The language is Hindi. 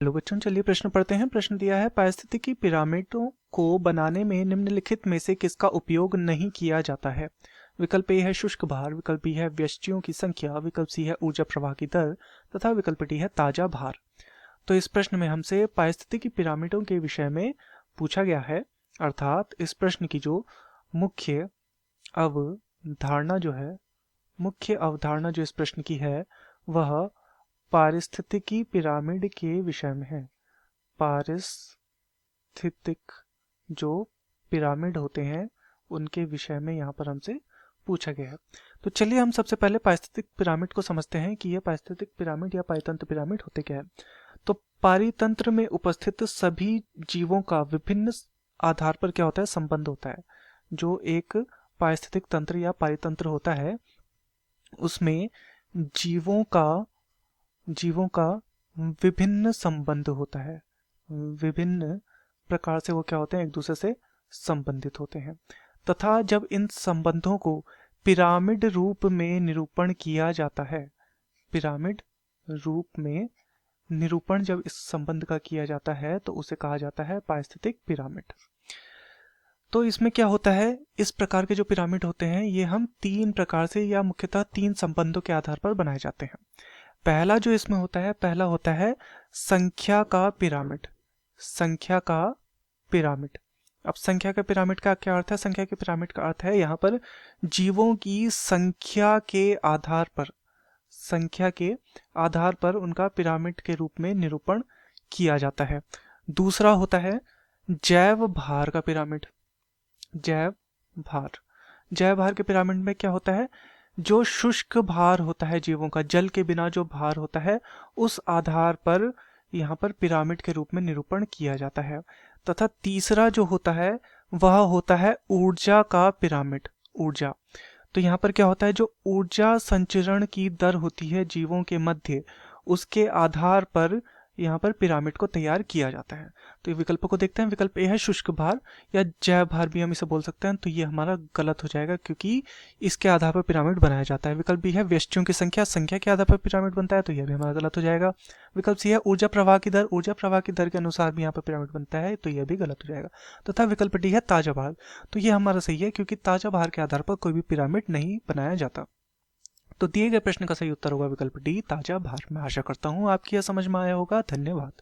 हेलो बच्चों, चलिए प्रश्न पढ़ते हैं। प्रश्न दिया है, पारिस्थितिकी पिरामिडों को बनाने में निम्नलिखित में से किसका उपयोग नहीं किया जाता है। विकल्प ए है शुष्क भार, विकल्प बी है व्यष्टियों की संख्या, विकल्प सी है ऊर्जा प्रवाह की दर तथा विकल्प डी है ताजा भार। तो इस प्रश्न में हमसे पारिस्थितिकी पिरामिडों के विषय में पूछा गया है, अर्थात इस प्रश्न की जो मुख्य अवधारणा जो है मुख्य अवधारणा जो इस प्रश्न की है वह पारिस्थितिकी पिरामिड के विषय में है। पारिस्थितिक जो पिरामिड होते हैं उनके विषय में यहाँ पर हमसे पूछा गया है। तो चलिए हम सबसे पहले पारिस्थितिक पिरामिड को समझते हैं कि यह पारिस्थितिक पिरामिड या पारितंत्र पिरामिड होते क्या है। तो पारितंत्र में उपस्थित सभी जीवों का विभिन्न आधार पर क्या होता है, संबंध होता है। जो एक पारिस्थितिक तंत्र या पारितंत्र होता है उसमें जीवों का विभिन्न संबंध होता है, विभिन्न प्रकार से वो क्या होते हैं, एक दूसरे से संबंधित होते हैं। तथा जब इन संबंधों को पिरामिड रूप में निरूपण किया जाता है, पिरामिड रूप में निरूपण जब इस संबंध का किया जाता है तो उसे कहा जाता है पारिस्थितिक पिरामिड। तो इसमें क्या होता है, इस प्रकार के जो पिरामिड होते हैं ये हम तीन प्रकार से या मुख्यतः तीन संबंधों के आधार पर बनाए जाते हैं। पहला जो इसमें होता है, पहला होता है संख्या का पिरामिड। संख्या का पिरामिड। अब संख्या का पिरामिड का क्या अर्थ है? संख्या के पिरामिड का अर्थ है यहाँ पर जीवों की संख्या के आधार पर उनका पिरामिड के रूप में निरूपण किया जाता है। दूसरा होता है जैव भार का पिरामिड। जैव भार के पिरामिड में क्या होता है, जो शुष्क भार होता है जीवों का, जल के बिना जो भार होता है उस आधार पर यहाँ पर पिरामिड के रूप में निरूपण किया जाता है। तथा तीसरा जो होता है वह होता है ऊर्जा का पिरामिड। ऊर्जा, तो यहाँ पर क्या होता है, जो ऊर्जा संचरण की दर होती है जीवों के मध्य, उसके आधार पर यहाँ पर पिरामिड को तैयार किया जाता है। तो ये विकल्पों को देखते हैं। विकल्प ए है शुष्क भार या जैव भार भी हम इसे बोल सकते हैं, तो ये हमारा गलत हो जाएगा क्योंकि इसके आधार पर पिरामिड बनाया जाता है। विकल्प बी है व्यष्टियों की संख्या के आधार पर पिरामिड बनता है, तो यह भी हमारा गलत हो जाएगा। विकल्प सी है ऊर्जा प्रवाह की दर के अनुसार भी यहाँ पर पिरामिड बनता है, तो यह भी गलत हो जाएगा। तथा विकल्प डी है ताजा भार, तो ये हमारा सही है क्योंकि ताजा भार के आधार पर कोई भी पिरामिड नहीं बनाया जाता। तो दिए गए प्रश्न का सही उत्तर होगा विकल्प डी, ताजा भार। मैं आशा करता हूँ आपकी यह समझ में आया होगा। धन्यवाद।